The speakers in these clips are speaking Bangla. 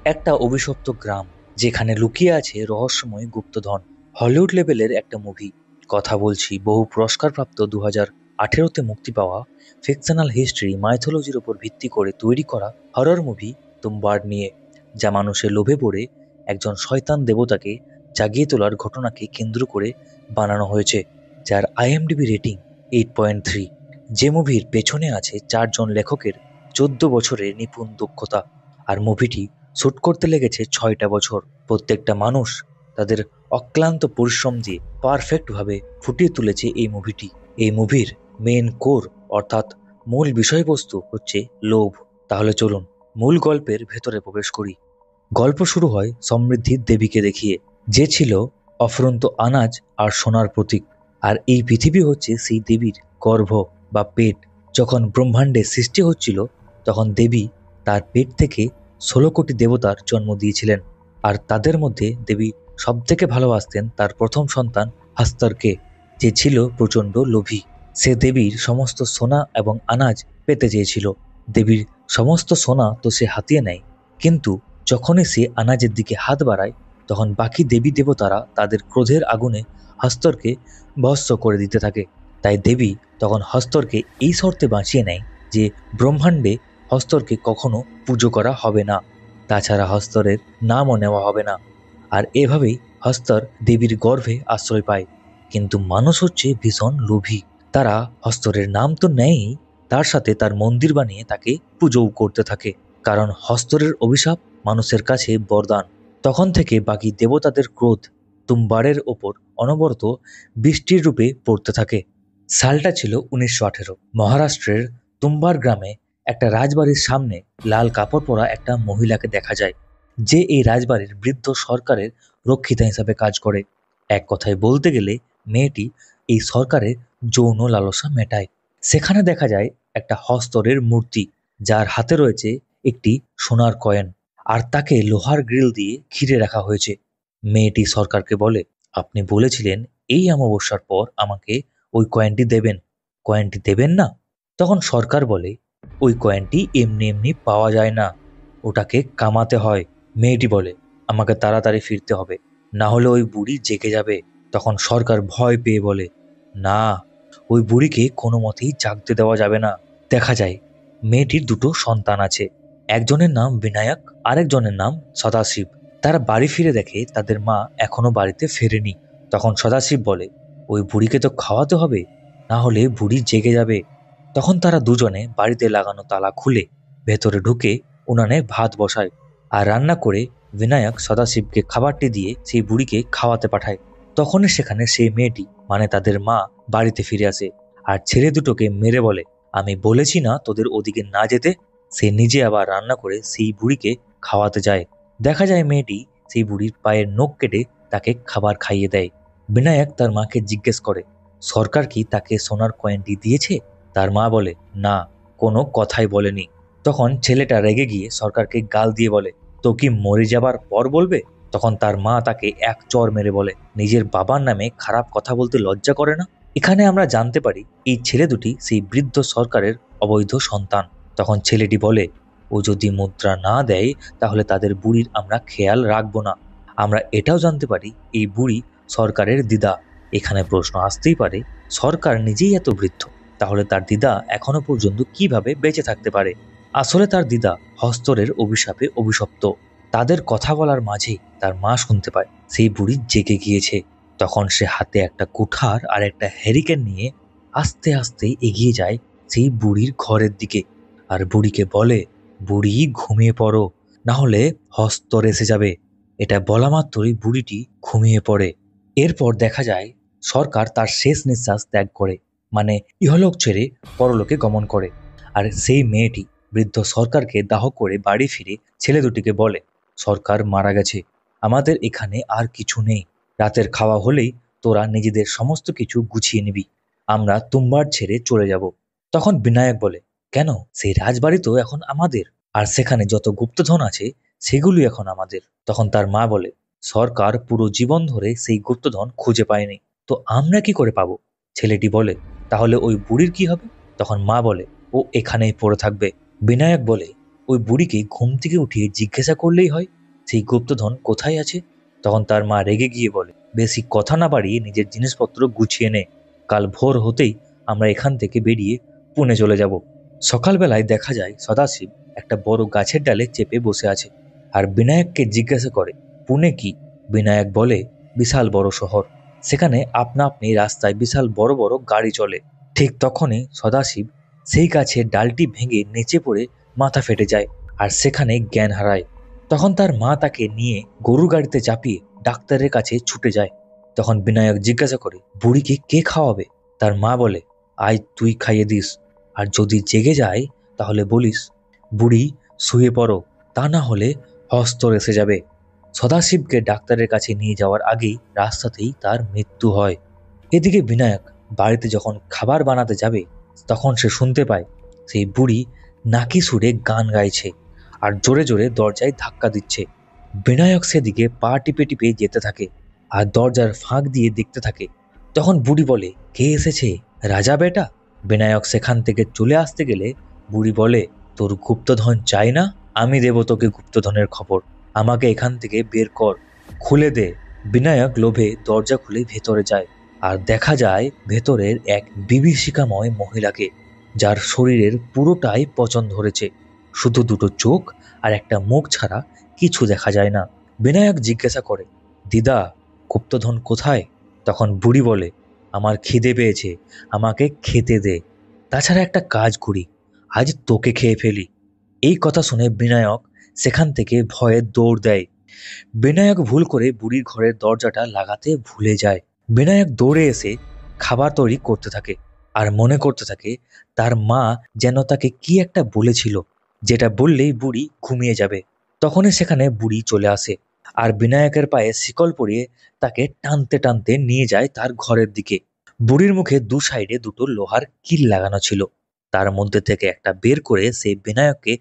একটা অভিশপ্ত গ্রাম যেখানে লুকিয়ে আছে রহস্যময় গুপ্তধন। হলিউড লেভেলের একটা মুভি। কথা বলছি বহু পুরস্কারপ্রাপ্ত 2018-তে মুক্তি পাওয়া ফিকশনাল হিস্ট্রি মাইথোলজির উপর ভিত্তি করে তৈরি করা হরর মুভি তুমবার্ড নিয়ে, যা মানুষের লোভে পড়ে একজন শয়তান দেবতাকে জাগিয়ে তোলার ঘটনাকে কেন্দ্র করে বানানো হয়েছে, যার আইএমডিবি রেটিং 8.3। যে মুভির পেছনে আছে 4জন লেখকের 14 বছরের নিপুণ দক্ষতা। আর মুভিটি শ্যুট করতে লেগেছে 6টা বছর। প্রত্যেকটা মানুষ তাদের অক্লান্ত পরিশ্রম দিয়ে পারফেক্টভাবে ফুটিয়ে তুলেছে এই মুভিটি। এই মুভির মেন কোর অর্থাৎ মূল বিষয়বস্তু হচ্ছে লোভ। তাহলে চলুন মূল গল্পের ভেতরে প্রবেশ করি। গল্প শুরু হয় সমৃদ্ধির দেবীকে দেখিয়ে, যে ছিল অফুরন্ত আনাজ আর সোনার প্রতীক। আর এই পৃথিবী হচ্ছে সেই দেবীর গর্ভ বা পেট। যখন ব্রহ্মাণ্ডের সৃষ্টি হচ্ছিল, তখন দেবী তার পেট থেকে 16 কোটি দেবতার জন্ম দিয়েছিলেন। আর তাদের মধ্যে দেবী সবথেকে ভালোবাসতেন তার প্রথম সন্তান হাস্তরকে, যে ছিল প্রচণ্ড লোভী। সে দেবীর সমস্ত সোনা এবং আনাজ পেতে চেয়েছিল। দেবীর সমস্ত সোনা তো সে হাতিয়ে নেয়, কিন্তু যখনই সে আনাজের দিকে হাত বাড়ায়, তখন বাকি দেবী দেবতারা তাদের ক্রোধের আগুনে হস্তরকে ভস্ম করে দিতে থাকে। তাই দেবী তখন হস্তরকে এই শর্তে বাঁচিয়ে নেয় যে ব্রহ্মাণ্ডে হস্তরকে কখনো পুজো করা হবে না, তাছাড়া হস্তরের নামও নেওয়া হবে না। আর এভাবেই হস্তর দেবীর গর্ভে আশ্রয় পায়। কিন্তু মানুষ হচ্ছে ভীষণ লোভী। তারা হস্তরের নাম তো নেয়ই, তার সাথে তার মন্দির বানিয়ে তাকে পুজোও করতে থাকে, কারণ হস্তরের অভিশাপ মানুষের কাছে বরদান। তখন থেকে বাকি দেবতাদের ক্রোধ তুমবারের ওপর অনবরত বৃষ্টির রূপে পড়তে থাকে। সালটা ছিল 1918। মহারাষ্ট্রের তুমবার গ্রামে একটা রাজবাড়ির সামনে লাল কাপড় পরা একটা মহিলাকে দেখা যায়, যে এই রাজবাড়ির বৃদ্ধ সরকারের রক্ষিতা হিসাবে কাজ করে। এক কথায় বলতে গেলে মেয়েটি এই সরকারের যৌন লালসা মেটায়। সেখানে দেখা যায় একটা হস্তরের মূর্তি, যার হাতে রয়েছে একটি সোনার কয়েন, আর তাকে লোহার গ্রিল দিয়ে ঘিরে রাখা হয়েছে। মেয়েটি সরকারকে বলে, আপনি বলেছিলেন এই অমাবস্যার পর আমাকে ওই কয়েনটি দেবেন, কয়েনটি দেবেন না? তখন সরকার বলে, ওই কয়েনটি এমনি এমনি পাওয়া যায় না, ওটাকে কামাতে হয়। মেয়েটি বলে, আমাকে তাড়াতাড়ি ফিরতে হবে, না হলে ওই বুড়ি জেগে যাবে। তখন সরকার ভয় পেয়ে বলে, না, ওই বুড়িকে কোনো মতেই জাগতে দেওয়া যাবে না। দেখা যায় মেয়েটির দুটো সন্তান আছে, একজনের নাম বিনায়ক, আরেকজনের নাম সদাশিব। তারা বাড়ি ফিরে দেখে তাদের মা এখনো বাড়িতে ফেরেনি। তখন সদাশিব বলে, ওই বুড়িকে তো খাওয়াতে হবে, না হলে বুড়ি জেগে যাবে। তখন তারা দুজনে বাড়িতে লাগানো তালা খুলে ভেতরে ঢুকে উনানে ভাত বসায়, আর রান্না করে বিনায়ক সদাশিবকে খাবারটি দিয়ে সেই বুড়িকে খাওয়াতে পাঠায়। তখনই সেখানে সেই মেয়েটি মানে তাদের মা বাড়িতে ফিরে আসে, আর ছেলে দুটোকে মেরে বলে, আমি বলেছি না তোদের ওদিকে না যেতে। সে নিজে আবার রান্না করে সেই বুড়িকে খাওয়াতে যায়। দেখা যায় মেয়েটি সেই বুড়ির পায়ের নখ কেটে তাকে খাবার খাইয়ে দেয়। বিনায়ক তার মাকে জিজ্ঞেস করে, সরকার কি তাকে সোনার কয়েনটি দিয়েছে? তার মা বলে, না, কোনো কথাই বলেনি। তখন ছেলেটা রেগে গিয়ে সরকারকে গাল দিয়ে বলে, তো কি মরে যাবার পর বলবে? তখন তার মা তাকে এক চড় মেরে বলে, নিজের বাবার নামে খারাপ কথা বলতে লজ্জা করে না? এখানে আমরা জানতে পারি এই ছেলে দুটি সেই বৃদ্ধ সরকারের অবৈধ সন্তান। তখন ছেলেটি বলে, ও যদি মুদ্রা না দেয় তাহলে তাদের বুড়ির আমরা খেয়াল রাখবো না। আমরা এটাও জানতে পারি এই বুড়ি সরকারের দিদা। এখানে প্রশ্ন আসতেই পারে, সরকার নিজেই এত বৃদ্ধ, তাহলে তার দিদা এখনো পর্যন্ত কিভাবে বেঁচে থাকতে পারে? আসলে তার দিদা হস্তরের অভিশাপে অভিশপ্ত। তাদের কথা বলার মাঝেই তার মা শুনতে পায় সেই বুড়ি জেগে গিয়েছে। তখন সে হাতে একটা কুঠার আর একটা হ্যারিকেন নিয়ে আস্তে আস্তে এগিয়ে যায় সেই বুড়ির ঘরের দিকে, আর বুড়িকে বলে, বুড়ি ঘুমিয়ে পড়ো, না হলে হস্তর এসে যাবে। এটা বলা মাত্রই বুড়িটি ঘুমিয়ে পড়ে। এরপর দেখা যায় সরকার তার শেষ নিঃশ্বাস ত্যাগ করে, মানে ইহলোক ছেড়ে পরলোকে গমন করে। আর সেই মেয়েটি বৃদ্ধ সরকারকে দাহ করে বাড়ি ফিরে ছেলে দুটিকে বলে, সরকার মারা গেছে, আমাদের এখানে আর কিছু নেই, রাতের খাওয়া হলেই তোরা নিজেদের সমস্ত কিছু গুছিয়ে নিবি, আমরা তুমবার ছেড়ে চলে যাব। তখন বিনায়ক বলে, কেন? সেই রাজবাড়ি তো এখন আমাদের, আর সেখানে যত গুপ্তধন আছে সেগুলি এখন আমাদের। তখন তার মা বলে, সরকার পুরো জীবন ধরে সেই গুপ্তধন খুঁজে পায়নি, তো আমরা কি করে পাবো? ছেলেটি বলে, তাহলে ওই বুড়ির কি হবে? তখন মা বলে, ও এখানেই পড়ে থাকবে। বিনায়ক বলে, ওই বুড়িকে ঘুম থেকে উঠিয়ে জিজ্ঞাসা করলেই হয় সেই গুপ্তধন কোথায় আছে। তখন তার মা রেগে গিয়ে বলে, বেশি কথা না বাড়িয়ে নিজের জিনিসপত্র গুছিয়ে নে, কাল ভোর হতেই আমরা এখান থেকে বেরিয়ে পুনে চলে যাব। সকালবেলায় দেখা যায় সদাশিব একটা বড় গাছের ডালে চেপে বসে আছে আর বিনায়ককে জিজ্ঞাসা করে, পুনে কি? বিনায়ক বলে, বিশাল বড় শহর, সেখানে আপনা আপনি রাস্তায় বিশাল বড় বড় গাড়ি চলে। ঠিক তখনই সদাশিব সেই গাছের ডালটি ভেঙে নিচে পড়ে মাথা ফেটে যায় আর সেখানে জ্ঞান হারায়। তখন তার মা তাকে নিয়ে গরুর গাড়িতে চাপিয়ে ডাক্তারের কাছে ছুটে যায়। তখন বিনায়ক জিজ্ঞাসা করে, বুড়িকে কে খাওয়াবে? তার মা বলে, আজ তুই খাইয়ে দিস, আর যদি জেগে যায় তাহলে বলিস বুড়ি শুয়ে পড়ো, তা না হলে হস্তর এসে যাবে। সদাশিবকে ডাক্তারের কাছে নিয়ে যাওয়ার আগেই রাস্তাতেই তার মৃত্যু হয়। এদিকে বিনায়ক বাড়িতে যখন খাবার বানাতে যাবে তখন সে শুনতে পায় সেই বুড়ি নাকি সুরে গান গাইছে আর জোরে জোরে দরজায় ধাক্কা দিচ্ছে। বিনায়ক সেদিকে পা টিপে টিপে যেতে থাকে আর দরজার ফাঁক দিয়ে দেখতে থাকে। তখন বুড়ি বলে, কে এসেছে, রাজা বেটা? বিনায়ক সেখান থেকে চলে আসতে গেলে বুড়ি বলে, তোর গুপ্তধন চাই না? আমি দেব তোকে গুপ্তধনের খবর, আমাকে এখান থেকে বের কর, খুলে দে। বিনায়ক লোভে দরজা খুলে ভেতরে যায় আর দেখা যায় ভেতরের এক বিভীষিকাময় মহিলাকে, যার শরীরের পুরোটাই পচন ধরেছে, শুধু দুটো চোখ আর একটা মুখ ছাড়া কিছু দেখা যায় না। বিনায়ক জিজ্ঞাসা করে, দিদা, গুপ্তধন কোথায়? তখন বুড়ি বলে, আমার খিদে পেয়েছে, আমাকে খেতে দে, তাছাড়া একটা কাজ করি, আজ তোকে খেয়ে ফেলি। এই কথা শুনে বিনায়ক সেখান থেকে ভয়ে দৌড় দেয়। বিনায়ক ভুল করে বুড়ির ঘরের দরজাটা লাগাতে ভুলে যায়। বিনায়ক দৌড়ে এসে খাবার তৈরি করতে থাকে আর মনে করতে থাকে তার মা যেন তাকে কি একটা বলেছিল, যেটা বললেই বুড়ি ঘুমিয়ে যাবে। তখনই সেখানে বুড়ি চলে আসে আর বিনায়কের পায়ে শিকল পরিয়ে তাকে টানতে টানতে নিয়ে যায় তার ঘরের দিকে। বুড়ির মুখে দু সাইডে দুটো লোহার কিল লাগানো ছিল, তার মধ্যে থেকে একটা বের করে সে বিনায়ককে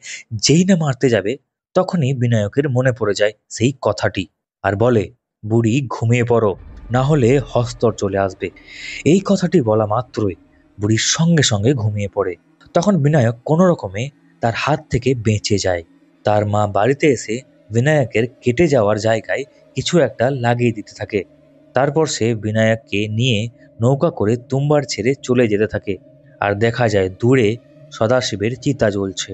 যেই না মারতে যাবে তখনই বিনায়কের মনে পড়ে যায় সেই কথাটি আর বলে, বুড়ি ঘুমিয়ে পড়ো, না হলে হস্তর চলে আসবে। এই কথাটি বলা মাত্রই বুড়ির সঙ্গে সঙ্গে ঘুমিয়ে পড়ে। তখন বিনায়ক কোনো রকমে তার হাত থেকে বেঁচে যায়। তার মা বাড়িতে এসে বিনায়কের কেটে যাওয়ার জায়গায় কিছু একটা লাগিয়ে দিতে থাকে। তারপর সে বিনায়ককে নিয়ে নৌকা করে তুম্বার ছেড়ে চলে যেতে থাকে আর দেখা যায় দূরে সদাশিবের চিতা জ্বলছে।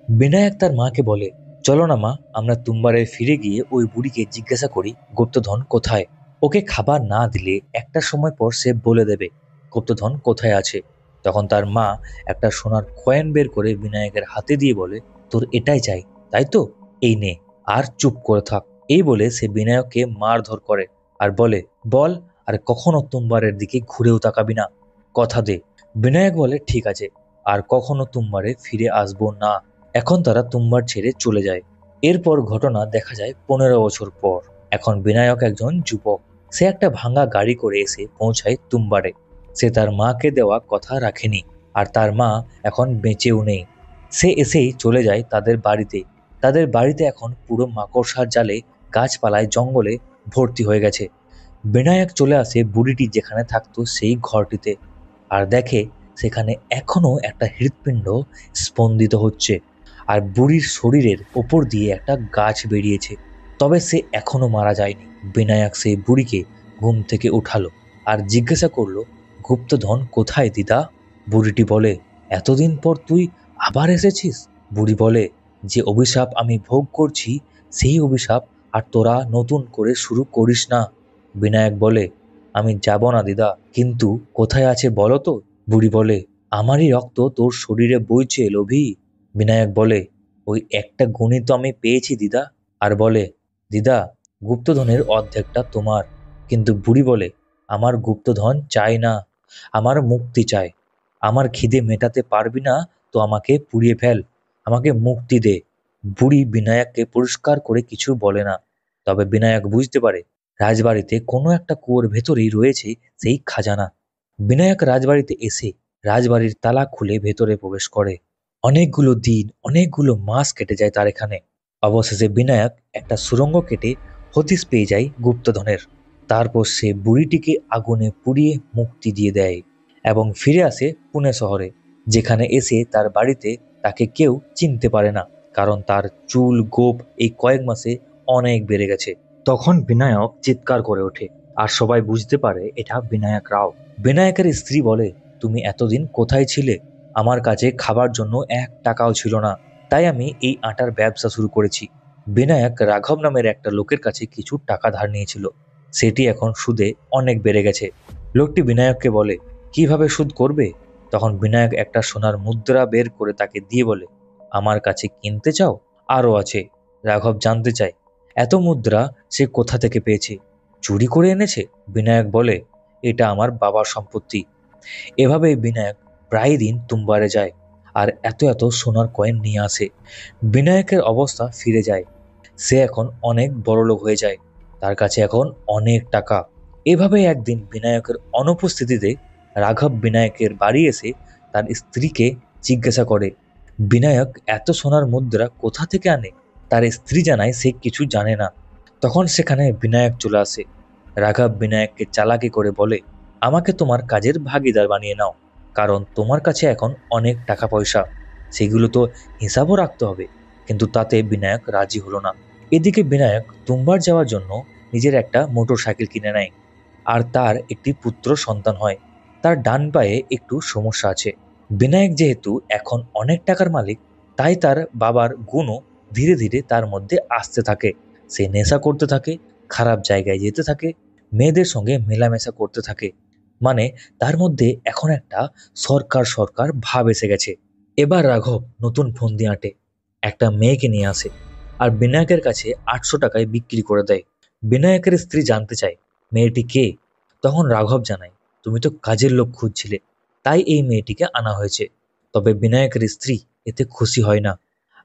বিনায়ক তার মাকে বলে, চলো না মা, আমরা তুম্বারে ফিরে গিয়ে ওই বুড়িকে জিজ্ঞাসা করি গুপ্তধন কোথায়। ওকে খাবার না দিলে একটা সময় পর সে বলে দেবে গুপ্তধন কোথায় আছে। তখন তার মা একটা সোনার কয়েন বের করে বিনায়কের হাতে দিয়ে বলে, তোর এটাই চাই তাই তো, এই নে, আর চুপ করে থাক। এই বলে সে বিনায়ককে মারধর করে আর বলে, বল, আর কখনো তুম্বারের দিকে ঘুরেও তাকাবি না, কথা দে। বিনায়ক বলে, ঠিক আছে, আর কখনো তুম্বারে ফিরে আসবো না। এখন তারা তুম্বার ছেড়ে চলে যায়। এরপর ঘটনা দেখা যায় 15 বছর পর। এখন বিনায়ক একজন যুবক, সে একটা ভাঙা গাড়ি করে এসে পৌঁছায় তুম্বারে। সে তার মাকে দেওয়া কথা রাখেনি আর তার মা এখন বেঁচেও নেই। সে এসেই চলে যায় তাদের বাড়িতে। তাদের বাড়িতে এখন পুরো মাকড়সার জালে, গাছপালায়, জঙ্গলে ভর্তি হয়ে গেছে। বিনায়ক চলে আসে বুড়িটি যেখানে থাকতো সেই ঘরটিতে আর দেখে সেখানে এখনো একটা হৃৎপিণ্ড স্পন্দিত হচ্ছে আর বুড়ির শরীরের ওপর দিয়ে একটা গাছ বেরিয়েছে, তবে সে এখনো মারা যায়নি। বিনায়ক সেই বুড়িকে ঘুম থেকে উঠালো আর জিজ্ঞাসা করলো, গুপ্তধন কোথায় দিদা? বুড়িটি বলে, এতদিন পর তুই আবার এসেছিস? বুড়ি বলে, যে অভিশাপ আমি ভোগ করছি সেই অভিশাপ আর তোরা নতুন করে শুরু করিস না। বিনায়ক বলে, আমি যাব না দিদা, কিন্তু কোথায় আছে বলো তো? বুড়ি বলে, আমারই রক্ত তোর শরীরে বইছে লোভী। বিনায়ক বলে, ওই একটা গুণই তো আমি পেয়েছি দিদা। আর বলে, দিদা, গুপ্তধনের অর্ধেকটা তোমার। কিন্তু বুড়ি বলে, আমার গুপ্তধন চাই না, আমার মুক্তি চাই। আমার খিদে মেটাতে পারবি না তো আমাকে পুড়িয়ে ফেল, আমাকে মুক্তি দে। বুড়ি বিনায়ককে পরিষ্কার করে কিছু বলে না, তবে বিনায়ক বুঝতে পারে রাজবাড়িতে কোনো একটা কুয়োর ভেতরেই রয়েছে সেই খাজানা। বিনায়ক রাজবাড়িতে এসে রাজবাড়ির তালা খুলে ভেতরে প্রবেশ করে। অনেকগুলো দিন, অনেকগুলো মাস কেটে যায় তার এখানে। অবশেষে বিনায়ক একটা সুড়ঙ্গ কেটে হদিশ পেয়ে যায় গুপ্তধনের। তারপর সে বুড়িটিকে আগুনে পুড়িয়ে মুক্তি দিয়ে দেয় এবং ফিরে আসে পুনে শহরে, যেখানে এসে তার বাড়িতে তাকে কেউ চিনতে পারে না। কারণ তার চুল গোপ এই কয়েক মাসে অনেক বেড়ে গেছে। তখন বিনায়ক চিৎকার করে ওঠে আর সবাই বুঝতে পারে এটা বিনায়ক রাও। বিনায়কের স্ত্রী বলে, তুমি এতদিন কোথায় ছিলে? আমার কাছে খাবার জন্য 1 টাকাও ছিল না, তাই আমি এই আটার ব্যবসা শুরু করেছি। বিনায়ক রাঘব নামের একটা লোকের কাছে কিছু টাকা ধার নিয়েছিল, সেটি এখন সুদে অনেক বেড়ে গেছে। লোকটি বিনায়ককে বলে, কিভাবে সুদ করবে? তখন বিনায়ক একটা সোনার মুদ্রা বের করে তাকে দিয়ে বলে, আমার কাছে কিনতে চাও? আরও আছে। রাঘব জানতে চায় এত মুদ্রা সে কোথা থেকে পেয়েছে, চুরি করে এনেছে? বিনায়ক বলে, এটা আমার বাবার সম্পত্তি। এভাবেই বিনায়ক প্রায় দিন তুম্বারে যায় আর এত এত সোনার কয়েন নিয়ে আসে। বিনায়কের অবস্থা ফিরে যায়, সে এখন অনেক বড়লোক হয়ে যায়, তার কাছে এখন অনেক টাকা। এভাবে একদিন বিনায়কের অনুপস্থিতিতে রাঘব বিনায়কের বাড়ি এসে তার স্ত্রীকে জিজ্ঞাসা করে, বিনায়ক এত সোনার মুদ্রা কোথা থেকে আনে? তার স্ত্রী জানায় সে কিছু জানে না। তখন সেখানে বিনায়ক চলে আসে। রাঘব বিনায়ককে চালাকি করে বলে, আমাকে তোমার কাজের ভাগিদার বানিয়ে নাও, কারণ তোমার কাছে এখন অনেক টাকা পয়সা, সেগুলো তো হিসাবও রাখতে হবে। কিন্তু তাতে বিনায়ক রাজি হলো না। এদিকে বিনায়ক তুম্বার যাওয়ার জন্য নিজের একটা মোটর সাইকেল কিনে নেয় আর তার একটি পুত্র সন্তান হয়। তার ডান পায়ে একটু সমস্যা আছে। বিনায়ক যেহেতু এখন অনেক টাকার মালিক, তাই তার বাবার গুণও ধীরে ধীরে তার মধ্যে আসতে থাকে। সে নেশা করতে থাকে, খারাপ জায়গায় যেতে থাকে, মেয়েদের সঙ্গে মেলামেশা করতে থাকে। মানে তার মধ্যে এখন একটা সরকার সরকার ভাব এসে গেছে। এবার রাঘব নতুন ফন্দি আঁটে, একটা মেয়েকে নিয়ে আসে আর বিনায়কের কাছে 800 টাকায় বিক্রি করে দেয়। বিনায়কের স্ত্রী জানতে চায় মেয়েটি কে? তখন রাঘব জানায়, তুমি তো কাজের লোক খুঁজছিলে, তাই এই মেয়েটিকে আনা হয়েছে। তবে বিনায়কের স্ত্রী এতে খুশি হয় না,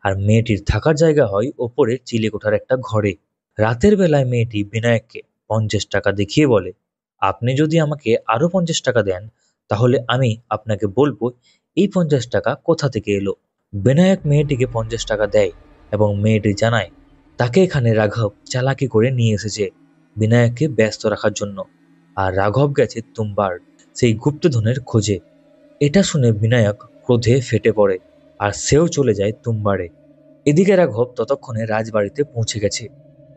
আর মেয়েটির থাকার জায়গা হয় ওপরে চিলেকোঠার একটা ঘরে। রাতের বেলায় মেয়েটি বিনায়ককে 50 টাকা দেখিয়ে বলে, আপনি যদি আমাকে আরো 50 টাকা দেন, তাহলে আমি আপনাকে বলবো এই 50 টাকা কোথা থেকে এলো। বিনায়ক মেয়েটিকে 50 টাকা দেয় এবং মেয়েটি জানায় তাকে এখানে রাঘব চালাকি করে নিয়ে এসেছে বিনায়ককে ব্যস্ত রাখার জন্য, আর রাঘব গেছে তুম্বার সেই গুপ্তধনের খোঁজে। এটা শুনে বিনায়ক ক্রোধে ফেটে পড়ে আর সেও চলে যায় তুম্বারে। এদিকে রাঘব ততক্ষণে রাজবাড়িতে পৌঁছে গেছে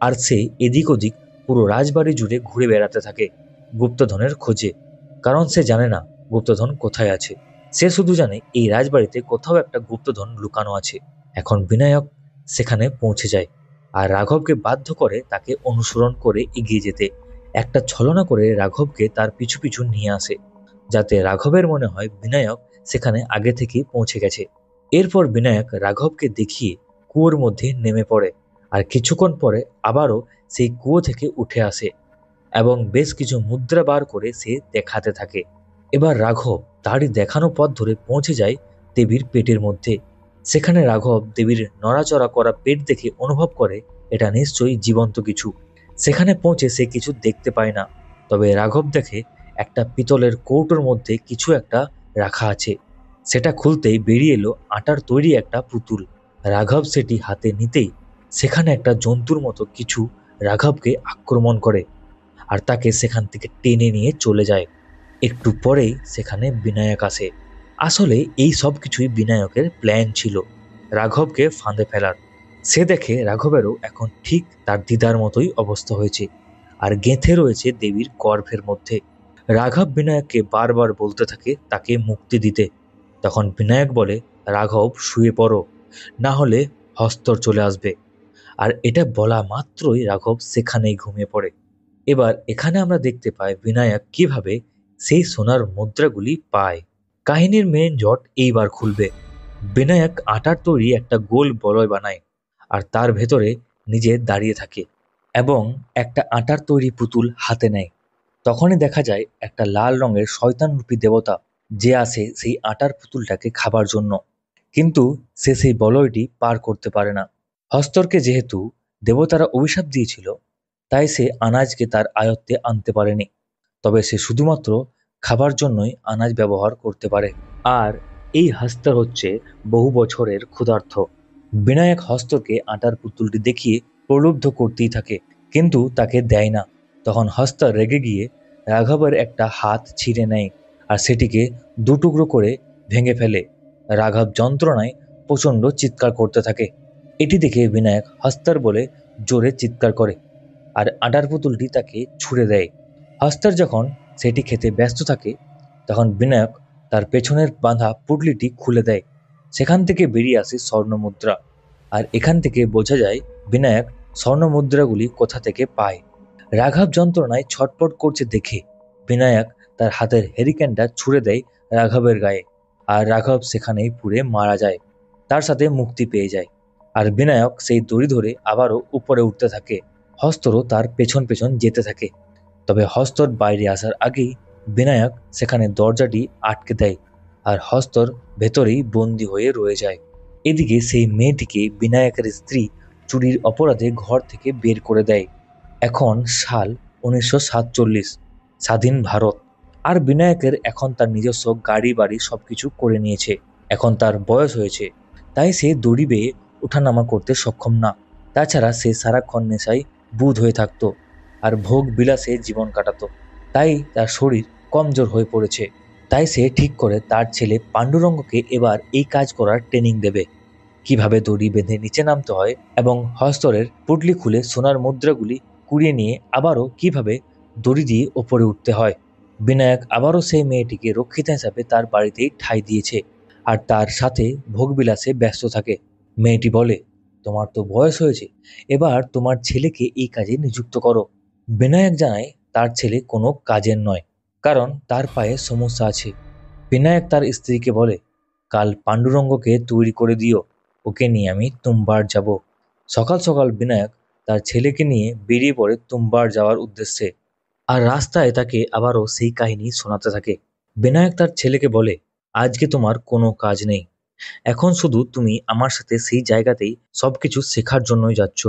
আর সে এদিক ওদিক পুরো রাজবাড়ি জুড়ে ঘুরে বেড়াতে থাকে গুপ্তধনের খোঁজে, কারণ সে জানে না গুপ্তধন কোথায় আছে। সে শুধু জানে এই রাজবাড়িতে কোথাও একটা গুপ্তধন লুকানো আছে। এখন বিনায়ক সেখানে পৌঁছে যায় আর রাঘবকে বাধ্য করে তাকে অনুসরণ করে এগিয়ে যেতে। একটা ছলনা করে রাঘবকে তার পিছু পিছু নিয়ে আসে, যাতে রাঘবের মনে হয় বিনায়ক সেখানে আগে থেকেই পৌঁছে গেছে। এরপর বিনায়ক রাঘবকে দেখিয়ে কুয়োর মধ্যে নেমে পড়ে আর কিছুক্ষণ পরে আবারও সেই কুয়ো থেকে উঠে আসে এবং বেশ কিছু মুদ্রা বার করে সে দেখাতে থাকে। এবার রাঘব তারই দেখানো পথ ধরে পৌঁছে যায় দেবীর পেটের মধ্যে। সেখানে রাঘব দেবীর নড়াচড়া করা পেট দেখে অনুভব করে এটা নিশ্চয়ই জীবন্ত কিছু। সেখানে পৌঁছে সে কিছু দেখতে পায় না, তবে রাঘব দেখে একটা পিতলের কৌটোর মধ্যে কিছু একটা রাখা আছে। সেটা খুলতেই বেরিয়ে এলো আটার তৈরি একটা পুতুল। রাঘব সেটি হাতে নিতেই সেখানে একটা জন্তুর মতো কিছু রাঘবকে আক্রমণ করে আর তাকে সেখান থেকে টেনে নিয়ে চলে যায়। একটু পরেই সেখানে বিনায়ক আসে। আসলে এই সব কিছুই বিনায়কের প্ল্যান ছিল, রাঘবকে ফাঁদে ফেলার। সে দেখে রাঘবেরও এখন ঠিক তার দিদার মতোই অবস্থা হয়েছে আর গেঁথে রয়েছে দেবীর গর্ভের মধ্যে। রাঘব বিনায়ককে বারবার বলতে থাকে তাকে মুক্তি দিতে। তখন বিনায়ক বলে, রাঘব শুয়ে পড়ো, না হলে হস্তর চলে আসবে। আর এটা বলা মাত্রই রাঘব সেখানেই ঘুমিয়ে পড়ে। এবার এখানে আমরা দেখতে পাই বিনায়ক কিভাবে সেই সোনার মুদ্রাগুলি পায়। কাহিনীর মেন জট এইবার খুলবে। বিনায়ক আটার তৈরি একটা গোল বলয় বানায় আর তার ভেতরে নিজে দাঁড়িয়ে থাকে এবং একটা আটার তৈরি পুতুল হাতে নেয়। তখনই দেখা যায় একটা লাল রঙের শয়তানরূপী দেবতা যে আসে সেই আটার পুতুলটাকে খাবার জন্য, কিন্তু সে সেই বলয়টি পার করতে পারে না। হস্তরকে যেহেতু দেবতারা অভিশাপ দিয়েছিল, তাই সে আনাজকে তার আয়ত্তে আনতে পারেনি। তবে সে শুধুমাত্র খাবার জন্যই আনাজ ব্যবহার করতে পারে। আর এই হস্তর হচ্ছে বহু বছরের ক্ষুধার্ত। বিনায়ক হস্তকে আটার পুতুলটি দেখিয়ে প্রলুব্ধ করতেই থাকে, কিন্তু তাকে দেয় না। তখন হস্ত রেগে গিয়ে রাঘবের একটা হাত ছিঁড়ে নেয় আর সেটিকে দুটুকরো করে ভেঙে ফেলে। রাঘব যন্ত্রণায় প্রচণ্ড চিৎকার করতে থাকে। এটি দেখে বিনায়ক হস্তর বলে জোরে চিৎকার করে আর আটার পুতুলটি তাকে ছুঁড়ে দেয়। হস্তর যখন সেটি খেতে ব্যস্ত থাকে তখন বিনায়ক তার পেছনের বাঁধা পুটলিটি খুলে দেয়। সেখান থেকে বেরিয়ে আসে স্বর্ণমুদ্রা। আর এখান থেকে বোঝা যায় বিনায়ক স্বর্ণমুদ্রাগুলি কোথা থেকে পায়। রাঘব যন্ত্রণায় ছটফট করছে দেখে বিনায়ক তার হাতের হেরিকেনটা ছুঁড়ে দেয় রাঘবের গায়ে, আর রাঘব সেখানেই পুড়ে মারা যায়। তার সাথে মুক্তি পেয়ে যায়। আর বিনায়ক সেই দড়ি ধরে আবারও উপরে উঠতে থাকে। হস্তরও তার পেছন পেছন যেতে থাকে। তবে হস্তর বাইরে আসার আগেই বিনায়ক সেখানে দরজাটি আটকে দেয় আর হস্তর ভেতরেই বন্দি হয়ে রয়ে যায়। এদিকে সেই মেয়েটিকে বিনায়কের স্ত্রী চুরির অপরাধে ঘর থেকে বের করে দেয়। এখন সাল 1947, স্বাধীন ভারত। আর বিনায়কের এখন তার নিজস্ব গাড়ি বাড়ি সবকিছু করে নিয়েছে। এখন তার বয়স হয়েছে, তাই সে দড়ি বেয়ে ওঠানামা করতে সক্ষম না। তাছাড়া সে সারাক্ষণ নেশায় বুঁদ হয়ে থাকতো আর ভোগ বিলাসে জীবন কাটাতো। তাই তার শরীর কমজোর হয়ে পড়েছে। তাই সে ঠিক করে তার ছেলে পাণ্ডুরঙ্গকে এবার এই কাজ করার ট্রেনিং দেবে। কিভাবে দড়ি বেঁধে নিচে নামতে হয় এবং হস্তরের পুটলি খুলে সোনার মুদ্রাগুলি কুড়িয়ে নিয়ে আবারও কিভাবে দড়ি দিয়ে ওপরে উঠতে হয়। বিনায়ক আবারও সেই মেয়েটিকে রক্ষিতা হিসাবে তার বাড়িতেই ঠাঁই দিয়েছে আর তার সাথে ভোগবিলাসে ব্যস্ত থাকে। মেয়েটি বলে, তোমার তো বয়স হয়েছে, এবার তোমার ছেলেকে এই কাজে নিযুক্ত করো। বিনায়ক জানায় তার ছেলে কোনো কাজের নয়, কারণ তার পায়ে সমস্যা আছে। বিনায়ক তার স্ত্রীকে বলে, কাল পাণ্ডুরঙ্গকে তৈরি করে দিও, ওকে নিয়ে আমি তুমবার যাব। সকাল সকাল বিনায়ক তার ছেলেকে নিয়ে বেরিয়ে পড়ে তুমবার যাওয়ার উদ্দেশ্যে। আর রাস্তায় তাকে আবারও সেই কাহিনী শোনাতে থাকে। বিনায়ক তার ছেলেকে বলে, আজকে তোমার কোনো কাজ নেই, এখন শুধু তুমি আমার সাথে সেই জায়গাতেই সবকিছু শেখার জন্যই যাচ্ছ।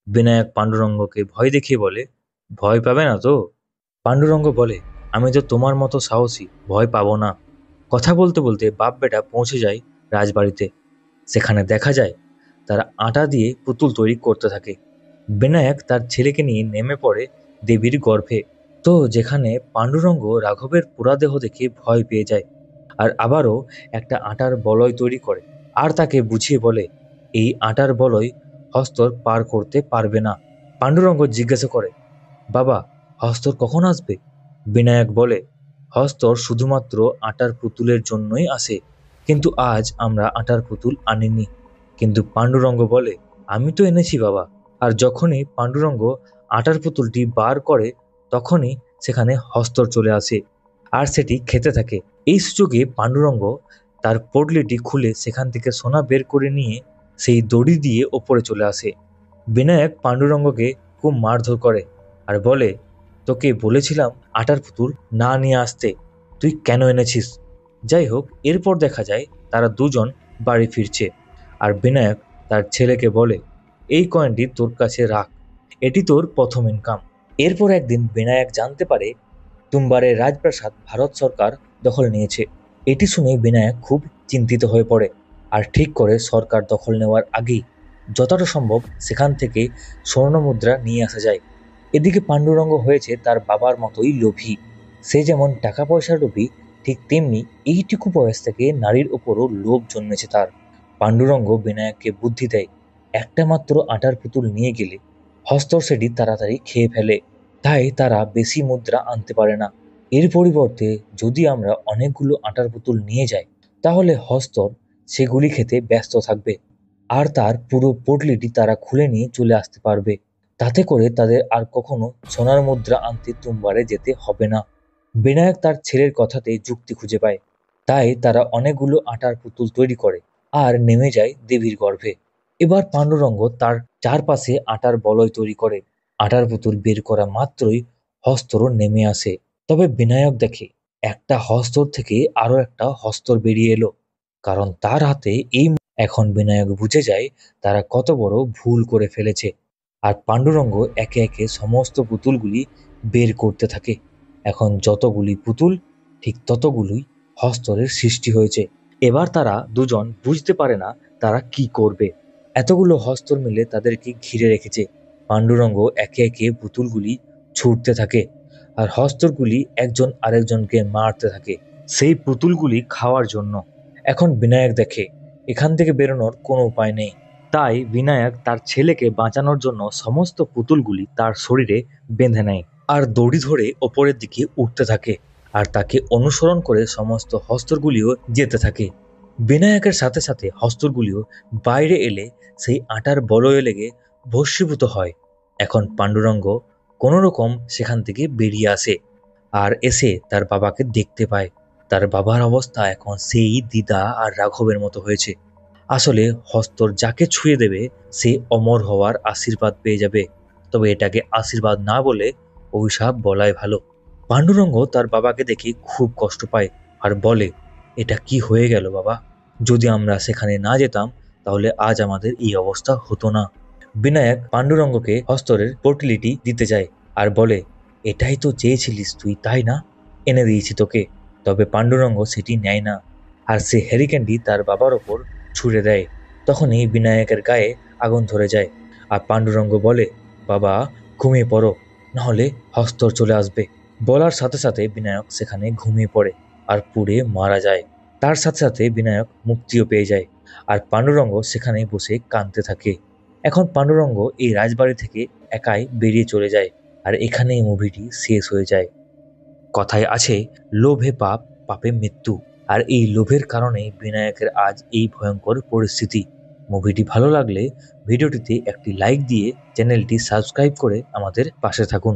বিনায়ক পাণ্ডুরঙ্গকে ভয় দেখিয়ে বলে, ভয় পাবে না তো? পাণ্ডুরঙ্গ বলে, আমি তো তোমার মতো সাহসী, ভয় পাবো না। কথা বলতে বলতে বাপ বেটা পৌঁছে যায় রাজবাড়িতে। সেখানে দেখা যায় তারা আটা দিয়ে পুতুল তৈরি করতে থাকে। বিনায়ক তার ছেলেকে নিয়ে নেমে পড়ে দেবীর গর্ভে। তো যেখানে পাণ্ডুরঙ্গ রাঘবের পুরাদেহ দেখে ভয় পেয়ে যায় আর আবারও একটা আটার বলয় তৈরি করে আর তাকে বুঝিয়ে বলে, এই আটার বলয় হস্তর পার করতে পারবে না। পাণ্ডুরঙ্গ জিজ্ঞাসা করে, বাবা, হস্তর কখন আসবে? বিনায়ক বলে, হস্তর শুধুমাত্র আটার পুতুলের জন্যই আসে, কিন্তু আজ আমরা আটার পুতুল আনিনি। কিন্তু পাণ্ডুরঙ্গ বলে, আমি তো এনেছি বাবা। আর যখনই পাণ্ডুরঙ্গ আটার পুতুলটি বার করে তখনই সেখানে হস্তর চলে আসে আর সেটি খেতে থাকে। এই সুযোগে পাণ্ডুরঙ্গ তার পোটলিটি খুলে সেখান থেকে সোনা বের করে নিয়ে সেই দড়ি দিয়ে ওপরে চলে আসে। বিনায়ক পাণ্ডুরঙ্গকে খুব মারধর করে আর বলে, তোকে বলেছিলাম আটার পুতুল না নিয়ে আসতে, তুই কেন এনেছিস? যাই হোক, এরপর দেখা যায় তারা দুজন বাড়ি ফিরছে আর বিনায়ক তার ছেলেকে বলে, এই কয়েনটি তোর কাছে রাখ, এটি তোর প্রথম ইনকাম। এরপর একদিন বিনায়ক জানতে পারে তুমবারের রাজপ্রাসাদ ভারত সরকার দখল নিয়েছে। এটি শুনে বিনায়ক খুব চিন্তিত হয়ে পড়ে আর ঠিক করে সরকার দখল নেওয়ার আগেই যতটা সম্ভব সেখান থেকে স্বর্ণমুদ্রা নিয়ে আসা যায়। এদিকে পাণ্ডুরঙ্গ হয়েছে তার বাবার মতোই লোভী। সে যেমন টাকা পয়সার লোভী, ঠিক তেমনি এইটুকু বয়স থেকে নারীর ওপরও লোভ জন্মেছে তার। পাণ্ডুরঙ্গ বিনায়ককে বুদ্ধি দেয়, একটা মাত্র আটার পুতুল নিয়ে গেলে হস্তর সেটি তাড়াতাড়ি খেয়ে ফেলে, তাই তারা বেশি মুদ্রা আনতে পারে না। এর পরিবর্তে যদি আমরা অনেকগুলো আটার পুতুল নিয়ে যাই তাহলে হস্তর সেগুলি খেতে ব্যস্ত থাকবে আর তার পুরো পোটলিটি তারা খুলে নিয়ে চলে আসতে পারবে। তাতে করে তাদের আর কখনো সোনার মুদ্রা আনতে তুমবারে যেতে হবে না। বিনায়ক তার ছেলের কথাতে যুক্তি খুঁজে পায়, তাই তারা অনেকগুলো আটার পুতুল তৈরি করে আর নেমে যায় দেবীর গর্ভে। এবার পাণ্ডুরঙ্গ তার চারপাশে আটার বলয় তৈরি করে। আটার পুতুল বের করা মাত্রই হস্তরও নেমে আসে। তবে বিনায়ক দেখে একটা হস্তর থেকে আরো একটা হস্তর বেরিয়ে এলো, কারণ তার হাতে এই। এখন বিনায়ক বুঝে যায় তারা কত বড় ভুল করে ফেলেছে। আর পাণ্ডুরঙ্গ একে একে সমস্ত পুতুলগুলি বের করতে থাকে। এখন যতগুলি পুতুল, ঠিক ততগুলোই হস্তরের সৃষ্টি হয়েছে। এবার তারা দুজন বুঝতে পারে না তারা কি করবে। এতগুলো হস্তর মিলে তাদেরকে ঘিরে রেখেছে। পাণ্ডুরঙ্গ একে একে পুতুলগুলি ছুটতে থাকে আর হস্তরগুলি একজন আরেকজনকে মারতে থাকে সেই পুতুলগুলি খাওয়ার জন্য। এখন বিনায়ক দেখে এখান থেকে বেরোনোর কোনো উপায় নেই। তাই বিনায়ক তার ছেলেকে বাঁচানোর জন্য সমস্ত পুতুলগুলি তার শরীরে বেঁধে নেয় আর দড়ি ধরে ওপরের দিকে উঠতে থাকে, আর তাকে অনুসরণ করে সমস্ত হস্তরগুলিও যেতে থাকে। বিনায়কের সাথে সাথে হস্তরগুলিও বাইরে এলে সেই আটার বলয়ে লেগে ভস্মীভূত হয়। এখন পাণ্ডুরঙ্গ কোনো রকম সেখান থেকে বেরিয়ে আসে আর এসে তার বাবাকে দেখতে পায়। তার বাবার অবস্থা এখন সেই দিদা আর রাঘবের মতো হয়েছে। আসলে হস্তর যাকে ছুঁয়ে দেবে সে অমর হওয়ার আশীর্বাদ পেয়ে যাবে, তবে এটাকে আশীর্বাদ না বলে অভিশাপ বলাই ভালো। পাণ্ডুরঙ্গ তার বাবাকে দেখে খুব কষ্ট পায় আর বলে, এটা কি হয়ে গেল বাবা? যদি আমরা সেখানে না যেতাম তাহলে আজ আমাদের এই অবস্থা হতো না। বিনায়ক পাণ্ডুরঙ্গকে হস্তরের পোটলিটি দিতে যায় আর বলে, এটাই তো চেয়েছিলিস তুই, তাই না? এনে দিয়েছি তোকে। তবে পাণ্ডুরঙ্গ সেটি নেয় না আর সে হ্যারিকেনটি তার বাবার ওপর ছুঁড়ে দেয়। তখনই বিনায়কের গায়ে আগুন ধরে যায় আর পাণ্ডুরঙ্গ বলে, বাবা ঘুমিয়ে পড়ো, নাহলে হস্তর চলে আসবে। বলার সাথে সাথে বিনায়ক সেখানে ঘুমিয়ে পড়ে আর পুড়ে মারা যায়। তার সাথে সাথে বিনায়ক মুক্তিও পেয়ে যায় আর পাণ্ডুরঙ্গ সেখানেই বসে কাঁদতে থাকে। এখন পাণ্ডুরঙ্গ এই রাজবাড়ি থেকে একাই বেরিয়ে চলে যায় আর এখানেই মুভিটি শেষ হয়ে যায়। কথায় আছে, লোভে পাপ, পাপে মৃত্যু। আর এই লোভের কারণে বিনায়কের আজ এই ভয়ঙ্কর পরিস্থিতি। মুভিটি ভালো লাগলে ভিডিওটিতে একটি লাইক দিয়ে চ্যানেলটি সাবস্ক্রাইব করে আমাদের পাশে থাকুন।